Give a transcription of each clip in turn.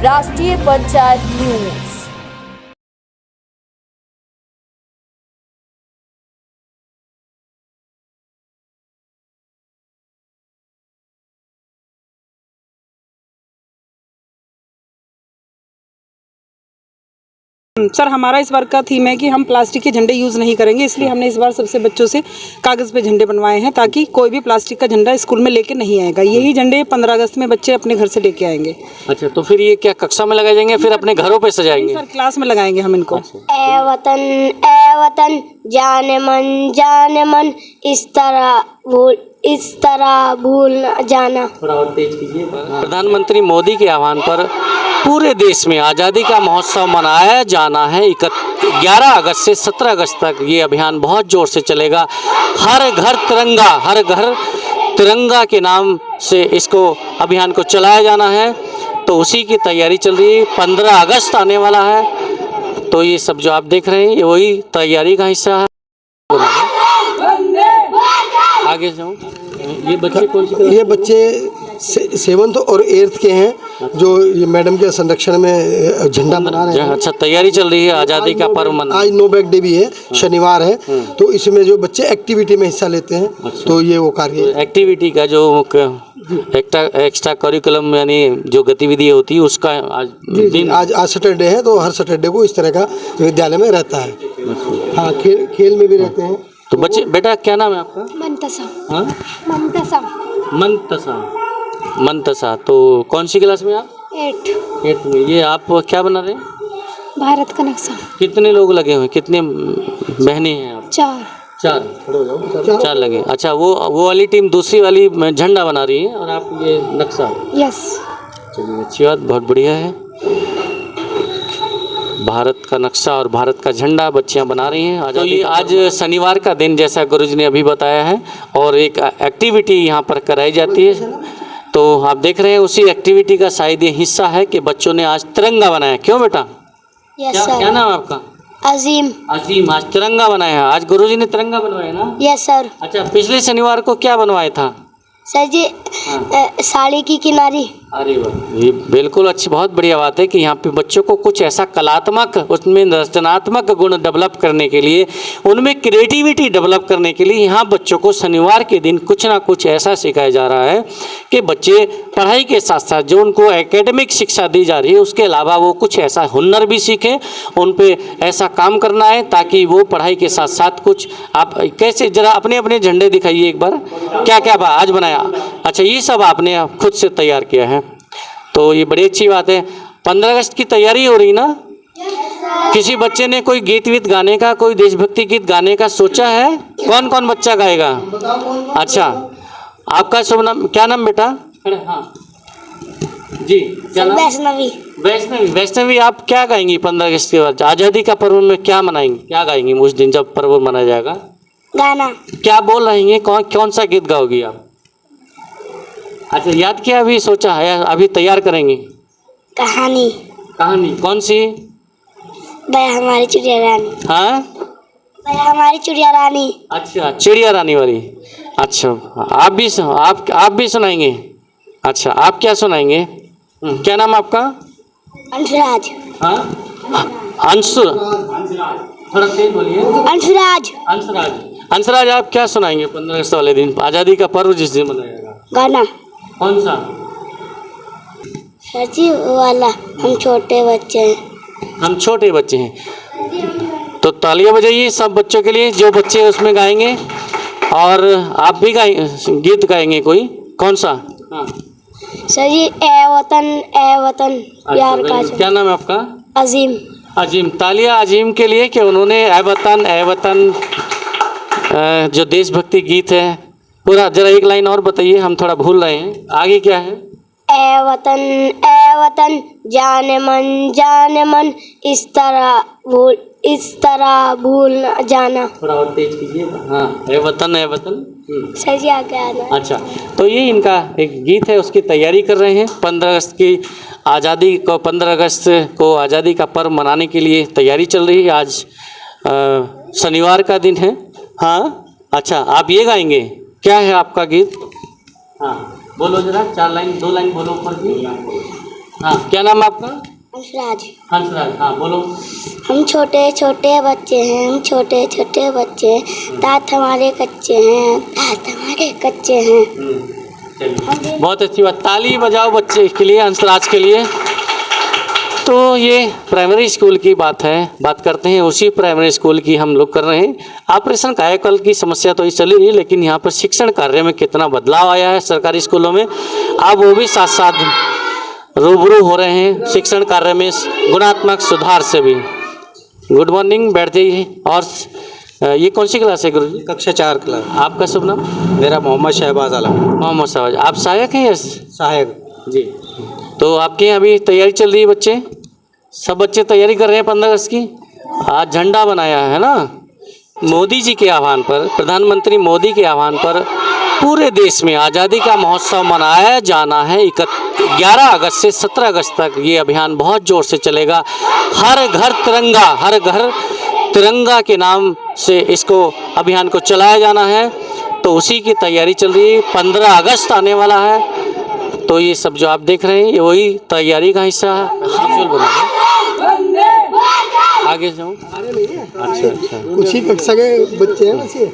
राष्ट्रीय panchayat news. Sir, हमारा इस बार का थीम है कि हम प्लास्टिक के झंडे यूज़ नहीं करेंगे, इसलिए हमने इस बार सबसे बच्चों से कागज़ पे झंडे बनवाए हैं ताकि कोई भी प्लास्टिक का झंडा स्कूल में लेके नहीं आएगा। यही झंडे 15 अगस्त में बच्चे अपने घर से लेके आएंगे। अच्छा, तो फिर ये क्या कक्षा में लगाए जाएंगे फिर अपने घरों पे सजाएंगे? सर, क्लास में लगाएंगे हम इनको। ए वतन जाने मन इस तरह भूल न जाना। थोड़ा और तेज कीजिए। प्रधानमंत्री मोदी के आह्वान पर पूरे देश में आज़ादी का महोत्सव मनाया जाना है। 11 अगस्त से 17 अगस्त तक ये अभियान बहुत जोर से चलेगा। हर घर तिरंगा के नाम से इसको अभियान को चलाया जाना है, तो उसी की तैयारी चल रही है। 15 अगस्त आने वाला है, तो ये सब जो आप देख रहे हैं ये वही तैयारी का हिस्सा है। आगे जाऊँ। ये बच्चे कौन सी? ये बच्चे 7th और 8th के हैं, जो ये मैडम के संरक्षण में झंडा बना रहे हैं। अच्छा, तैयारी चल रही है आज़ादी का पर्व मना। आज नो बैग डे भी है, शनिवार है, तो इसमें जो बच्चे एक्टिविटी में हिस्सा लेते हैं। अच्छा। तो ये वो कार्य है। एक्टिविटी का जो एक्स्ट्रा करिकुलम यानी जो गतिविधि होती है उसका आज सैटरडे है, तो हर सैटरडे को इस तरह का विद्यालय में रहता है। हाँ, खेल में भी रहते हैं। तो बच्चे, बेटा क्या नाम है आपका? मनतसा। तो कौन सी क्लास में आप? 8th में। ये आप क्या बना रहे हैं? भारत का नक्शा। कितने लोग लगे हुए, कितने बहनें हैं आप? 4 4 लगे। अच्छा, वो वाली टीम दूसरी वाली झंडा बना रही है और आप ये नक्शा? यस। चलिए, अच्छी बात, बहुत बढ़िया है। भारत का नक्शा और भारत का झंडा बच्चियां बना रही हैं। तो ये आज शनिवार का दिन, जैसा गुरुजी ने अभी बताया है, और एक एक्टिविटी यहाँ पर कराई जाती है। तो आप देख रहे हैं उसी एक्टिविटी का शायद ये हिस्सा है कि बच्चों ने आज तिरंगा बनाया। क्यों बेटा? Yes sir. क्या नाम है आपका? अजीम। आज तिरंगा बनाया है। आज गुरुजी ने तिरंगा बनवाया ना? Yes sir. अच्छा, पिछले शनिवार को क्या बनवाया था? सर जी, साड़ी की किनारी। अरे वाह, ये बिल्कुल अच्छी, बहुत बढ़िया बात है कि यहाँ पे बच्चों को कुछ ऐसा कलात्मक, उसमें रचनात्मक गुण डेवलप करने के लिए, उनमें क्रिएटिविटी डेवलप करने के लिए यहाँ बच्चों को शनिवार के दिन कुछ ना कुछ ऐसा सिखाया जा रहा है कि बच्चे पढ़ाई के साथ साथ जो उनको एकेडमिक शिक्षा दी जा रही है उसके अलावा वो कुछ ऐसा हुनर भी सीखें। उन पे ऐसा काम करना है ताकि वो पढ़ाई के साथ साथ कुछ, आप कैसे, जरा अपने अपने झंडे दिखाइए एक बार। क्या क्या आज बनाया? अच्छा, ये सब आपने खुद से तैयार किया है, तो ये बड़ी अच्छी बात है। 15 अगस्त की तैयारी हो रही ना? किसी बच्चे ने कोई गीत वीत गाने का, कोई देशभक्ति गीत गाने का सोचा है? कौन कौन बच्चा गाएगा? अच्छा, आपका शुभ नाम, क्या नाम बेटा? हाँ जी, क्या नाम? वैष्णवी, आप क्या गाएंगी 15 अगस्त के बाद? आज़ादी का पर्व में क्या मनाएंगे, क्या गाएंगी उस दिन जब पर्व मनाया जाएगा? गाना। क्या बोल रही हैं? कौन सा गीत गाओगी आप? अच्छा, याद किया, अभी सोचा है, अभी तैयार करेंगे? कहानी। कौन सी? भैया हमारी चिड़िया रानी। हाँ, भैया हमारी चिड़िया रानी। अच्छा, चिड़िया रानी वाली। अच्छा, आप भी सुनाएंगे? अच्छा, आप क्या सुनाएंगे? क्या नाम आपका? अंशराज। हाँ, अंशु, थोड़ा तेज बोलिए। अंशराज, आप क्या सुनाएंगे 15 अगस्त वाले दिन, आज़ादी का पर्व जिस दिन मनाया जाएगा? गाना। कौन सा? सची वाला, हम छोटे बच्चे हैं। तो तालियां बजाइए सब बच्चों के लिए, जो बच्चे उसमें गाएंगे। और आप भी गीत गाएंगे कोई? कौन सा? हाँ सर जी, ए वतन प्यार का। क्या नाम है आपका? अजीम। तालियां अजीम के लिए कि उन्होंने ए वतन जो देशभक्ति गीत है पूरा, जरा एक लाइन और बताइए, हम थोड़ा भूल रहे हैं। आगे क्या है? ए वतन जाने मन इस तरह भूल न जाना। थोड़ा और तेज कीजिए। हाँ, ए वतन। सर जी, आगे आना। अच्छा, तो ये इनका एक गीत है, उसकी तैयारी कर रहे हैं। 15 अगस्त की आज़ादी को, 15 अगस्त को आज़ादी का पर्व मनाने के लिए तैयारी चल रही है। आज शनिवार का दिन है। हाँ, अच्छा, आप ये गाएंगे? क्या है आपका गीत? हाँ, बोलो जरा, 2 लाइन बोलो ऊपर की। हाँ, क्या नाम है आपका? हंसराज। हंसराज, हाँ बोलो। हम छोटे छोटे बच्चे हैं, हम छोटे छोटे बच्चे हैं, दांत हमारे कच्चे हैं, दांत हमारे कच्चे हैं। चलिए, बहुत अच्छी बात, ताली बजाओ बच्चे के लिए, हंसराज के लिए। तो ये प्राइमरी स्कूल की बात है, बात करते हैं उसी प्राइमरी स्कूल की हम लोग कर रहे हैं। ऑपरेशन कायाकल्प की समस्या तो ये चली रही, लेकिन यहाँ पर शिक्षण कार्य में कितना बदलाव आया है सरकारी स्कूलों में, आप वो भी साथ साथ रूबरू हो रहे हैं शिक्षण कार्य में गुणात्मक सुधार से भी। गुड मॉर्निंग, बैठ जाइए। और ये कौन सी क्लास है गुरुजी? कक्षा 4 क्लास। आपका शुभ नाम? मेरा मोहम्मद शहबाज आलम। मोहम्मद शहबाज। आप सहायक हैं? यस, सहायक जी। तो आपके यहाँ अभी तैयारी चल रही है, बच्चे सब बच्चे तैयारी कर रहे हैं 15 अगस्त की। आज झंडा बनाया है ना, मोदी जी के आह्वान पर, प्रधानमंत्री मोदी के आह्वान पर पूरे देश में आज़ादी का महोत्सव मनाया जाना है। 11 अगस्त से 17 अगस्त तक ये अभियान बहुत ज़ोर से चलेगा। हर घर तिरंगा, हर घर तिरंगा के नाम से इसको अभियान को चलाया जाना है। तो उसी की तैयारी चल रही है। 15 अगस्त आने वाला है, तो ये सब जो आप देख रहे हैं ये वही तैयारी का हिस्सा है। आगे जाऊँ? अच्छा, उसी कक्षा के बच्चे हैं वैसे।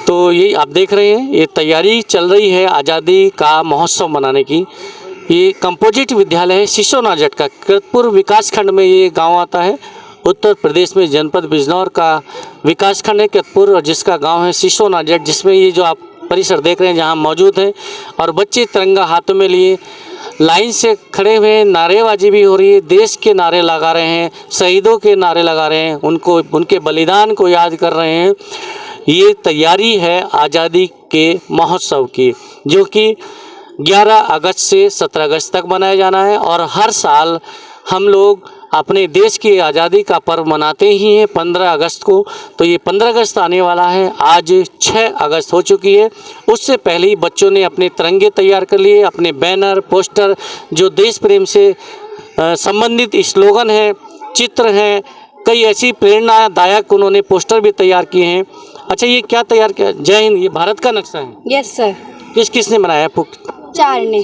तो ये आप देख रहे हैं ये तैयारी चल रही है आज़ादी का महोत्सव मनाने की। ये कंपोजिट विद्यालय है शिशोनाजट का, कृतपुर विकास खंड में ये गांव आता है। उत्तर प्रदेश में जनपद बिजनौर का विकास खंड है कृतपुर, और जिसका गांव है शिशोनाजट, जिसमें ये जो आप परिसर देख रहे हैं जहां मौजूद है। और बच्चे तिरंगा हाथों में लिए लाइन से खड़े हुए हैं, नारेबाजी भी हो रही है, देश के नारे लगा रहे हैं, शहीदों के नारे लगा रहे हैं, उनको उनके बलिदान को याद कर रहे हैं। ये तैयारी है आज़ादी के महोत्सव की, जो कि 11 अगस्त से 17 अगस्त तक मनाया जाना है। और हर साल हम लोग अपने देश की आज़ादी का पर्व मनाते ही हैं 15 अगस्त को। तो ये 15 अगस्त आने वाला है, आज 6 अगस्त हो चुकी है। उससे पहले ही बच्चों ने अपने तिरंगे तैयार कर लिए, अपने बैनर, पोस्टर, जो देश प्रेम से संबंधित स्लोगन है, चित्र हैं, कई ऐसी प्रेरणादायक उन्होंने पोस्टर भी तैयार किए हैं। अच्छा, ये क्या तैयार किया? जय हिंद, ये भारत का नक्शा है? Yes sir. किसने बनाया? 4 ने।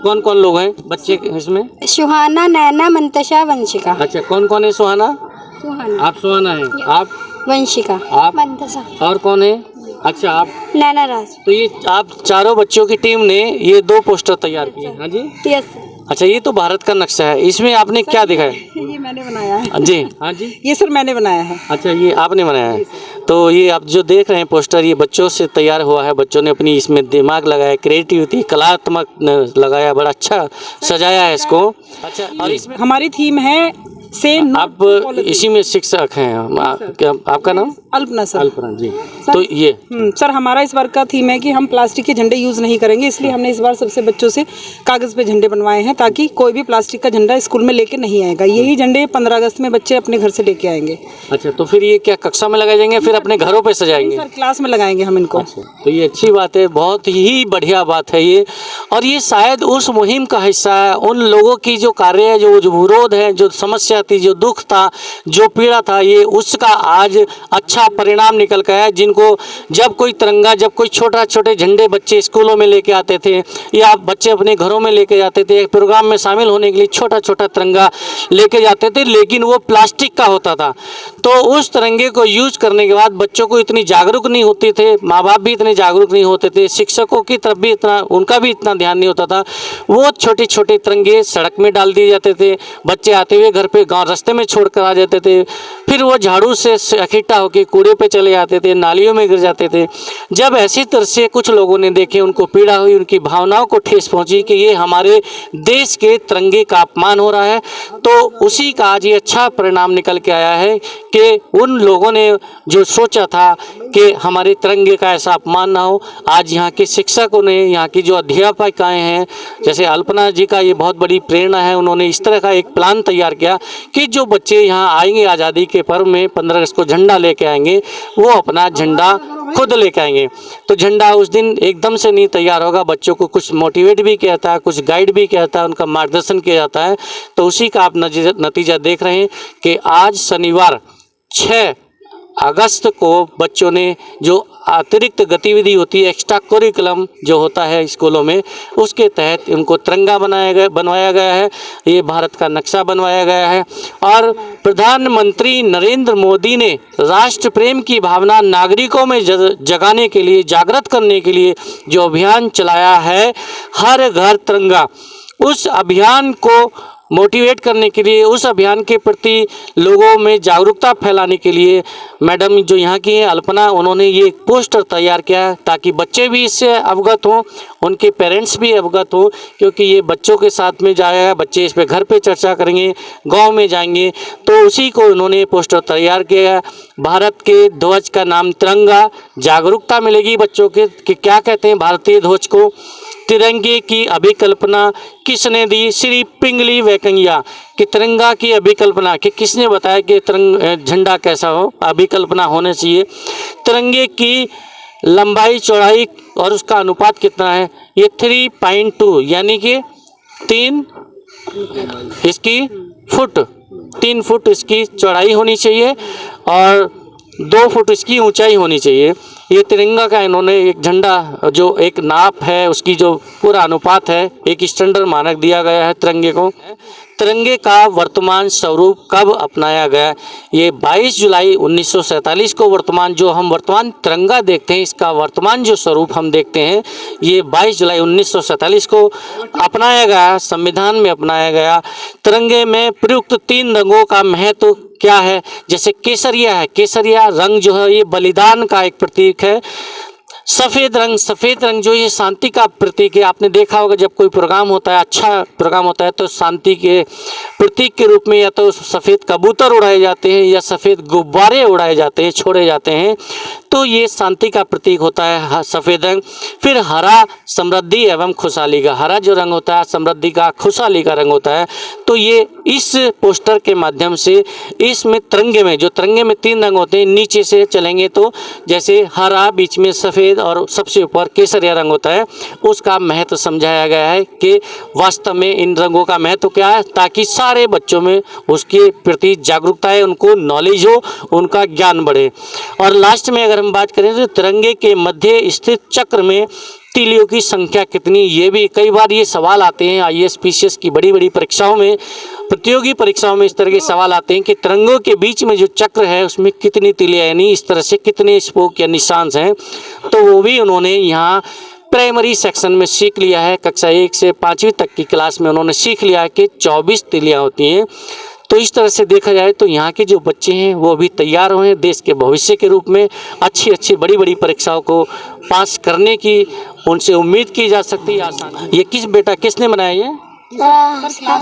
कौन कौन लोग हैं बच्चे इसमें? सुहाना, नैना, मंतशा, वंशिका। अच्छा, कौन कौन है? सुहाना? सुहाना। आप सुहाना है। आप? वंशिका। आप? मंतशा। और कौन है? अच्छा, आप? नैना राज। तो ये आप चारों बच्चों की टीम ने ये 2 पोस्टर तैयार किए। हाँ जी। यस। अच्छा, ये तो भारत का नक्शा है, इसमें आपने क्या दिखाया? ये मैंने बनाया है जी। हाँ जी, ये सर मैंने बनाया है। अच्छा, ये आपने बनाया है। तो ये आप जो देख रहे हैं पोस्टर, ये बच्चों से तैयार हुआ है। बच्चों ने अपनी इसमें दिमाग लगाया, क्रिएटिविटी, कलात्मक लगाया, बड़ा अच्छा सजाया है इसको। अच्छा, और इसमें हमारी थीम है से आप इसी में शिक्षक हैं? आपका नाम? अल्पना सर। अल्पना जी। तो ये सर हमारा इस बार का थीम है कि हम प्लास्टिक के झंडे यूज़ नहीं करेंगे, इसलिए हमने इस बार सबसे बच्चों से कागज़ पे झंडे बनवाए हैं, ताकि कोई भी प्लास्टिक का झंडा स्कूल में लेके नहीं आएगा। यही झंडे 15 अगस्त में बच्चे अपने घर से लेके आएंगे। अच्छा, तो फिर ये क्या कक्षा में लगाए जाएंगे, फिर अपने घरों पे सजाएंगे? सर क्लास में लगाएंगे हम इनको। तो ये अच्छी बात है, बहुत ही बढ़िया बात है ये। और ये शायद उस मुहिम का हिस्सा है, उन लोगों की जो कार्य है, जो विरोध है, जो समस्या थी, जो दुख था, जो पीड़ा था, ये उसका आज अच्छा परिणाम निकल कर आया। जिनको जब कोई तिरंगा, जब कोई छोटे झंडे बच्चे स्कूलों में लेके आते थे, या बच्चे अपने घरों में लेके जाते थे, एक प्रोग्राम में शामिल होने के लिए छोटा तिरंगा लेके जाते थे, लेकिन वो प्लास्टिक का होता था। तो उस तिरंगे को यूज करने के बाद बच्चों को इतनी जागरूक नहीं होते थे, माँ बाप भी इतने जागरूक नहीं होते थे, शिक्षकों की तरफ भी उनका भी इतना ध्यान नहीं होता था। वो छोटे तिरंगे सड़क में डाल दिए जाते थे, बच्चे आते हुए घर पे गाँव रास्ते में छोड़ कर आ जाते थे, फिर वो झाड़ू से इकट्ठा होकर कूड़े पे चले जाते थे, नालियों में गिर जाते थे। जब ऐसी तरह से कुछ लोगों ने देखे, उनको पीड़ा हुई, उनकी भावनाओं को ठेस पहुंची कि ये हमारे देश के तिरंगे का अपमान हो रहा है, तो उसी का आज ये अच्छा परिणाम निकल के आया है कि उन लोगों ने जो सोचा था कि हमारे तिरंगे का ऐसा अपमान ना हो, आज यहाँ के शिक्षकों ने, यहाँ की जो अध्यापिकाएँ हैं, जैसे अल्पना जी का ये बहुत बड़ी प्रेरणा है, उन्होंने इस तरह का एक प्लान तैयार किया कि जो बच्चे यहाँ आएंगे आज़ादी के पर्व में 15 अगस्त को झंडा लेके आएंगे, वो अपना झंडा खुद लेके आएंगे। तो झंडा उस दिन एकदम से नहीं तैयार होगा, बच्चों को कुछ मोटिवेट भी किया जाता है, कुछ गाइड भी किया जाता है, उनका मार्गदर्शन किया जाता है। तो उसी का आप नतीजा देख रहे हैं कि आज शनिवार 6 अगस्त को बच्चों ने जो अतिरिक्त गतिविधि होती है, एक्स्ट्रा करिकुलम जो होता है स्कूलों में, उसके तहत उनको तिरंगा बनवाया गया है, ये भारत का नक्शा बनवाया गया है। और प्रधानमंत्री नरेंद्र मोदी ने राष्ट्र प्रेम की भावना नागरिकों में जगाने के लिए, जागृत करने के लिए जो अभियान चलाया है, हर घर तिरंगा, उस अभियान को मोटिवेट करने के लिए, उस अभियान के प्रति लोगों में जागरूकता फैलाने के लिए मैडम जो यहाँ की हैं अल्पना, उन्होंने ये पोस्टर तैयार किया ताकि बच्चे भी इससे अवगत हों, उनके पेरेंट्स भी अवगत हों, क्योंकि ये बच्चों के साथ में जाएगा, बच्चे इस पे घर पे चर्चा करेंगे, गांव में जाएंगे, तो उसी को उन्होंने पोस्टर तैयार किया। भारत के ध्वज का नाम तिरंगा, जागरूकता मिलेगी बच्चों के कि क्या कहते हैं भारतीय ध्वज को। तिरंगे की अभिकल्पना किसने दी? श्री पिंगली वेंकैया। कि तिरंगा की अभिकल्पना कि किसने बताया कि झंडा कैसा हो, अभिकल्पना होने चाहिए। तिरंगे की लंबाई चौड़ाई और उसका अनुपात कितना है? ये 3.2 यानी कि 3 फुट इसकी चौड़ाई होनी चाहिए और 2 फुट इसकी ऊंचाई होनी चाहिए। ये तिरंगा का इन्होंने एक झंडा जो एक नाप है उसकी जो पूरा अनुपात है, एक स्टैंडर्ड मानक दिया गया है तिरंगे को। तिरंगे का वर्तमान स्वरूप कब अपनाया गया? ये 22 जुलाई 1947 को वर्तमान तिरंगा देखते हैं, इसका वर्तमान जो स्वरूप हम देखते हैं, ये 22 जुलाई 1947 को अपनाया गया, संविधान में अपनाया गया। तिरंगे में प्रयुक्त 3 रंगों का महत्व क्या है? जैसे केसरिया है, केसरिया रंग जो है ये बलिदान का एक प्रतीक है। सफ़ेद रंग जो ये शांति का प्रतीक है। आपने देखा होगा जब कोई प्रोग्राम होता है, अच्छा प्रोग्राम होता है, तो शांति के प्रतीक के रूप में या तो सफ़ेद कबूतर उड़ाए जाते हैं या सफ़ेद गुब्बारे उड़ाए जाते हैं, छोड़े जाते हैं, तो ये शांति का प्रतीक होता है सफ़ेद रंग। फिर हरा समृद्धि एवं खुशहाली का, हरा जो रंग होता है समृद्धि का, खुशहाली का रंग होता है। तो ये इस पोस्टर के माध्यम से इसमें तिरंगे में 3 रंग होते हैं, नीचे से चलेंगे तो जैसे हरा, बीच में सफ़ेद और सबसे ऊपर केसरिया रंग होता है, उसका महत्व समझाया गया है कि वास्तव में इन रंगों का महत्व क्या है, ताकि सारे बच्चों में उसके प्रति जागरूकता है, उनको नॉलेज हो, उनका ज्ञान बढ़े। और लास्ट में अगर हम बात करें तो तिरंगे के मध्य स्थित चक्र में तीलियों की संख्या कितनी? ये भी कई बार ये सवाल आते हैं IAS PCS की बड़ी परीक्षाओं में, प्रतियोगी परीक्षाओं में इस तरह के सवाल आते हैं कि तिरंगों के बीच में जो चक्र है उसमें कितनी तीलियां, यानी इस तरह से कितने स्पोक या निशान हैं, तो वो भी उन्होंने यहाँ प्राइमरी सेक्शन में सीख लिया है। कक्षा 1 से 5वीं तक की क्लास में उन्होंने सीख लिया है कि 24 तीलियां होती हैं। तो इस तरह से देखा जाए तो यहाँ के जो बच्चे हैं वो भी तैयार हुए हैं देश के भविष्य के रूप में, अच्छी बड़ी परीक्षाओं को पास करने की उनसे उम्मीद की जा सकती है। आसान ये किसने बनाया ये? अच्छा,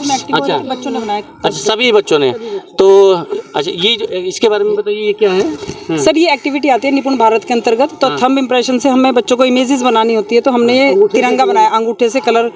बच्चों ने बनाया। अच्छा, सभी बच्चों ने। तो अच्छा, ये इसके बारे में बताइए, ये क्या है? सर ये एक्टिविटी आती है निपुण भारत के अंतर्गत। तो थंब इम्प्रेशन से हमें बच्चों को इमेजेस बनानी होती है, तो हमने ये तिरंगा बनाया अंगूठे से कलर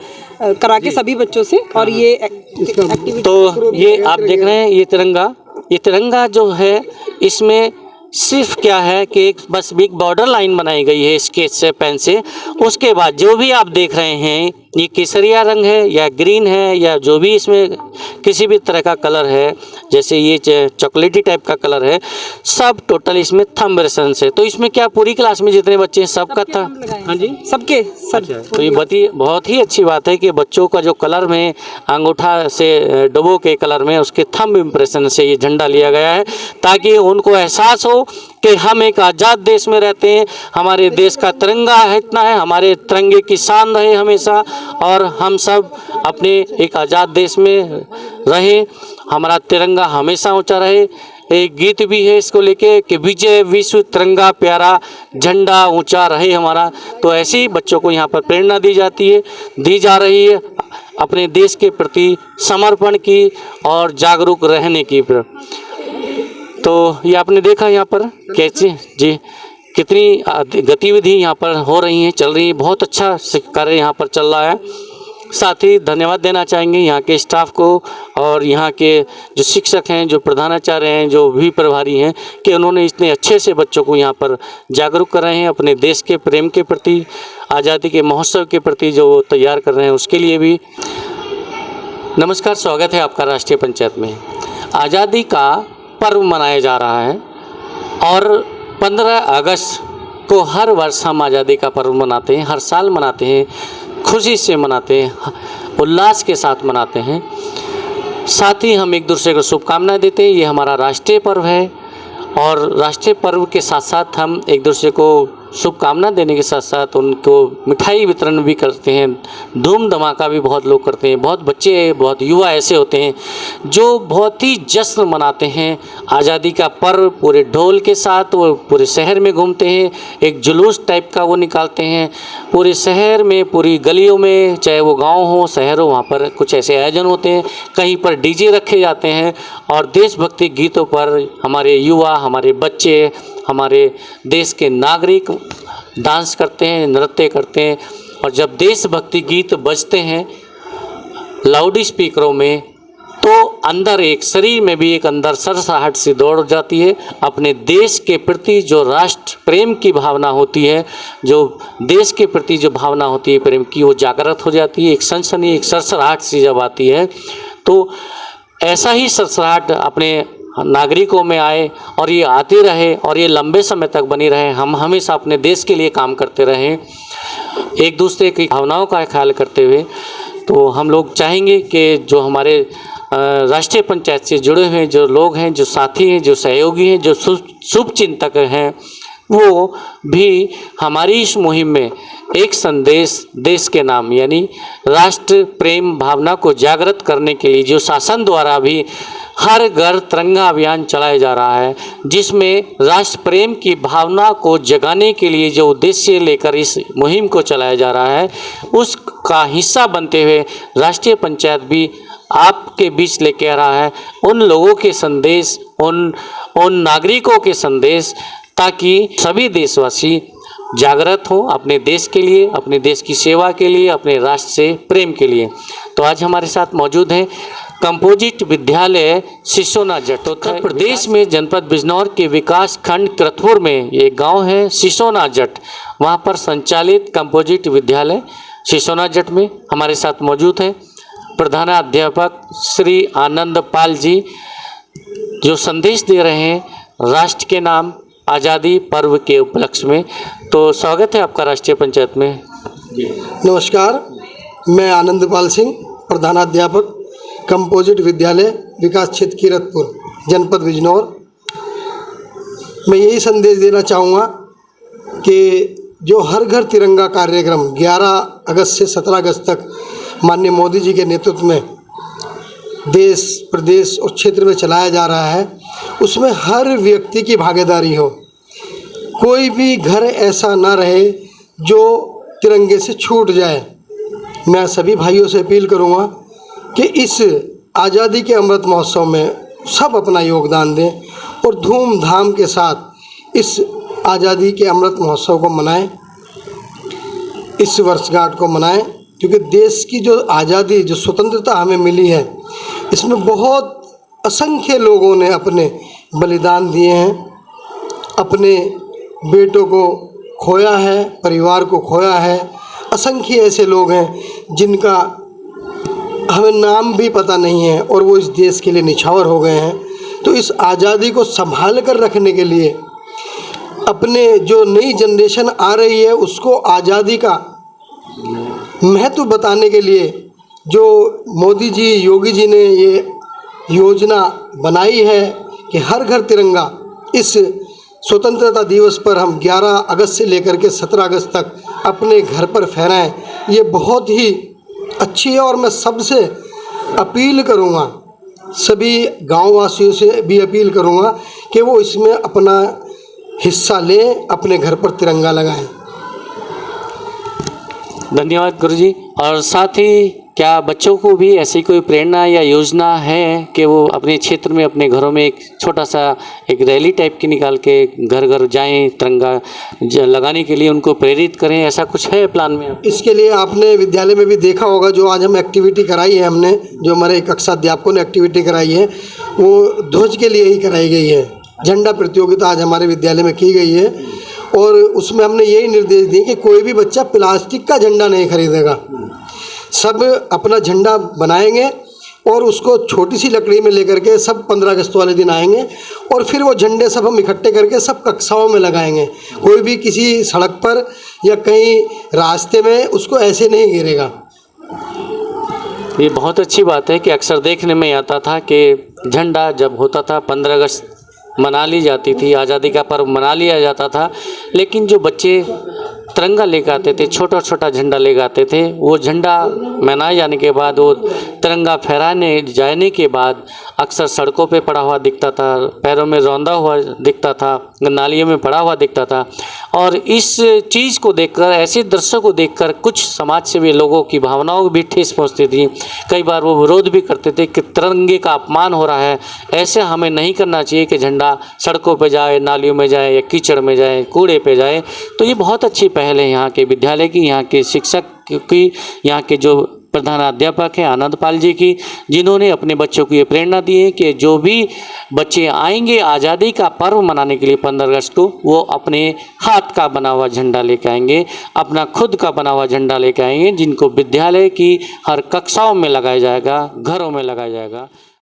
करा के सभी बच्चों से। और ये एक्टिविटी तो ये आप देख रहे हैं ये तिरंगा जो है इसमें सिर्फ क्या है कि एक बस बिग बॉर्डर लाइन बनाई गई है स्केच से, पेन से। उसके बाद जो भी आप देख रहे हैं ये केसरिया रंग है या ग्रीन है या जो भी इसमें किसी भी तरह का कलर है, जैसे ये चॉकलेटी टाइप का कलर है, सब टोटल इसमें थंब रेफरेंस है। तो इसमें क्या पूरी क्लास में जितने बच्चे हैं सबका था? हाँ जी, सबके सर। तो ये बहुत ही अच्छी बात है कि बच्चों का जो कलर में अंगूठा से डुबो के कलर में उसके थंब इम्प्रेशन से ये झंडा लिया गया है, ताकि उनको एहसास हो कि हम एक आज़ाद देश में रहते हैं, हमारे देश का तिरंगा है, इतना है, हमारे तिरंगे की शान रहे हमेशा, और हम सब अपने एक आज़ाद देश में रहें, हमारा तिरंगा हमेशा ऊंचा रहे। एक गीत भी है इसको लेके कि विजय विश्व तिरंगा प्यारा, झंडा ऊंचा रहे हमारा। तो ऐसे ही बच्चों को यहाँ पर प्रेरणा दी जा रही है अपने देश के प्रति समर्पण की और जागरूक रहने की। तो ये आपने देखा यहाँ पर कैसे जी कितनी गतिविधि यहाँ पर हो रही हैं, चल रही है। बहुत अच्छा कार्य यहाँ पर चल रहा है। साथ ही धन्यवाद देना चाहेंगे यहाँ के स्टाफ को और यहाँ के जो शिक्षक हैं, जो प्रधानाचार्य हैं, जो भी प्रभारी हैं, कि उन्होंने इतने अच्छे से बच्चों को यहाँ पर जागरूक कर रहे हैं अपने देश के प्रेम के प्रति, आज़ादी के महोत्सव के प्रति जो तैयार कर रहे हैं उसके लिए भी। नमस्कार, स्वागत है आपका राष्ट्रीय पंचायत में। आज़ादी का पर्व मनाया जा रहा है और 15 अगस्त को हर वर्ष हम आज़ादी का पर्व मनाते हैं, हर साल मनाते हैं, खुशी से मनाते हैं, उल्लास के साथ मनाते हैं। साथ ही हम एक दूसरे को शुभकामनाएं देते हैं। ये हमारा राष्ट्रीय पर्व है और राष्ट्रीय पर्व के साथ साथ हम एक दूसरे को शुभकामना देने के साथ साथ उनको मिठाई वितरण भी करते हैं। धूम धमाका भी बहुत लोग करते हैं। बहुत बच्चे, बहुत युवा ऐसे होते हैं जो बहुत ही जश्न मनाते हैं आज़ादी का पर्व। पूरे ढोल के साथ वो पूरे शहर में घूमते हैं, एक जुलूस टाइप का वो निकालते हैं पूरे शहर में, पूरी गलियों में, चाहे वो गांव हो शहर हो, वहाँ पर कुछ ऐसे आयोजन होते हैं। कहीं पर डीजे रखे जाते हैं और देशभक्ति गीतों पर हमारे युवा, हमारे बच्चे, हमारे देश के नागरिक डांस करते हैं, नृत्य करते हैं। और जब देशभक्ति गीत बजते हैं लाउड स्पीकरों में तो अंदर एक शरीर में भी एक अंदर सरसराहट सी दौड़ जाती है। अपने देश के प्रति जो राष्ट्र प्रेम की भावना होती है, जो देश के प्रति जो भावना होती है प्रेम की, वो जागृत हो जाती है। एक सनसनी, एक सरसराहट सी जब आती है तो ऐसा ही सरसराहट अपने नागरिकों में आए और ये आती रहे और ये लंबे समय तक बनी रहे। हम हमेशा अपने देश के लिए काम करते रहें, एक दूसरे की भावनाओं का ख्याल करते हुए। तो हम लोग चाहेंगे कि जो हमारे राष्ट्रीय पंचायत से जुड़े हुए जो लोग हैं, जो साथी हैं, जो सहयोगी हैं, जो शुभ चिंतक हैं, वो भी हमारी इस मुहिम में एक संदेश देश के नाम यानी राष्ट्र प्रेम भावना को जागृत करने के लिए जो शासन द्वारा भी हर घर तिरंगा अभियान चलाया जा रहा है, जिसमें राष्ट्र प्रेम की भावना को जगाने के लिए जो उद्देश्य लेकर इस मुहिम को चलाया जा रहा है, उसका हिस्सा बनते हुए राष्ट्रीय पंचायत भी आपके बीच लेके आ रहा है उन लोगों के संदेश, उन नागरिकों के संदेश, ताकि सभी देशवासी जागृत हों अपने देश के लिए, अपने देश की सेवा के लिए, अपने राष्ट्र से प्रेम के लिए। तो आज हमारे साथ मौजूद हैं कंपोजिट विद्यालय सिसोना जट। उत्तर प्रदेश में जनपद बिजनौर के विकास खंड कृतपुर में एक गांव है सिसोना जट, वहां पर संचालित कंपोजिट विद्यालय सिसोना जट में हमारे साथ मौजूद है प्रधानाध्यापक श्री आनंद पाल जी, जो संदेश दे रहे हैं राष्ट्र के नाम आज़ादी पर्व के उपलक्ष्य में। तो स्वागत है आपका राष्ट्रीय पंचायत में। नमस्कार, मैं आनंद पाल सिंह, प्रधानाध्यापक कंपोजिट विद्यालय विकास क्षेत्र कीरतपुर, जनपद बिजनौर। मैं यही संदेश देना चाहूँगा कि जो हर घर तिरंगा कार्यक्रम 11 अगस्त से 17 अगस्त तक माननीय मोदी जी के नेतृत्व में देश, प्रदेश और क्षेत्र में चलाया जा रहा है, उसमें हर व्यक्ति की भागीदारी हो। कोई भी घर ऐसा ना रहे जो तिरंगे से छूट जाए। मैं सभी भाइयों से अपील करूँगा कि इस आज़ादी के अमृत महोत्सव में सब अपना योगदान दें और धूमधाम के साथ इस आज़ादी के अमृत महोत्सव को मनाएं, इस वर्षगांठ को मनाएं, क्योंकि देश की जो आज़ादी, जो स्वतंत्रता हमें मिली है, इसमें बहुत असंख्य लोगों ने अपने बलिदान दिए हैं, अपने बेटों को खोया है, परिवार को खोया है। असंख्य ऐसे लोग हैं जिनका हमें नाम भी पता नहीं है और वो इस देश के लिए निछावर हो गए हैं। तो इस आज़ादी को संभाल कर रखने के लिए अपने जो नई जनरेशन आ रही है उसको आज़ादी का महत्व बताने के लिए जो मोदी जी, योगी जी ने ये योजना बनाई है कि हर घर तिरंगा, इस स्वतंत्रता दिवस पर हम 11 अगस्त से लेकर के 17 अगस्त तक अपने घर पर फहराएं, ये बहुत ही अच्छी है। और मैं सबसे अपील करूँगा, सभी गांववासियों से भी अपील करूँगा कि वो इसमें अपना हिस्सा लें, अपने घर पर तिरंगा लगाएं। धन्यवाद गुरुजी। और साथ ही क्या बच्चों को भी ऐसी कोई प्रेरणा या योजना है कि वो अपने क्षेत्र में, अपने घरों में एक छोटा सा एक रैली टाइप की निकाल के घर घर जाएं, तिरंगा लगाने के लिए उनको प्रेरित करें, ऐसा कुछ है प्लान में? इसके लिए आपने विद्यालय में भी देखा होगा, जो आज हम एक्टिविटी कराई है, हमने जो हमारे कक्षा अध्यापकों ने एक्टिविटी कराई है वो ध्वज के लिए ही कराई गई है। झंडा प्रतियोगिता आज हमारे विद्यालय में की गई है और उसमें हमने यही निर्देश दिए कि कोई भी बच्चा प्लास्टिक का झंडा नहीं खरीदेगा, सब अपना झंडा बनाएंगे और उसको छोटी सी लकड़ी में लेकर के सब 15 अगस्त वाले दिन आएंगे और फिर वो झंडे सब हम इकट्ठे करके सब कक्षाओं में लगाएंगे। कोई भी किसी सड़क पर या कहीं रास्ते में उसको ऐसे नहीं गिरेगा। ये बहुत अच्छी बात है कि अक्सर देखने में आता था कि झंडा जब होता था 15 अगस्त मना ली जाती थी, आज़ादी का पर्व मना लिया जाता था, लेकिन जो बच्चे तिरंगा लेकर आते थे, छोटा छोटा झंडा लेकर आते थे, वो झंडा मनाए जाने के बाद, वो तिरंगा फहराने जाने के बाद अक्सर सड़कों पे पड़ा हुआ दिखता था, पैरों में रौंदा हुआ दिखता था, नालियों में पड़ा हुआ दिखता था। और इस चीज़ को देखकर, ऐसे दृश्यों को देखकर कुछ समाज सेवी लोगों की भावनाओं को भी ठेस पहुँचती थी। कई बार वो विरोध भी करते थे कि तिरंगे का अपमान हो रहा है, ऐसे हमें नहीं करना चाहिए कि झंडा सड़कों पे जाए, नालियों में जाए या कीचड़ में जाए, कूड़े पे जाए। तो ये बहुत अच्छी पहल है यहाँ के विद्यालय की, यहाँ के शिक्षक की, यहाँ के जो प्रधानाध्यापक हैं आनंद पाल जी की, जिन्होंने अपने बच्चों को ये प्रेरणा दी है कि जो भी बच्चे आएंगे आज़ादी का पर्व मनाने के लिए 15 अगस्त को, वो अपने हाथ का बना हुआ झंडा लेकर आएंगे, अपना खुद का बना हुआ झंडा लेकर आएंगे, जिनको विद्यालय की हर कक्षाओं में लगाया जाएगा, घरों में लगाया जाएगा।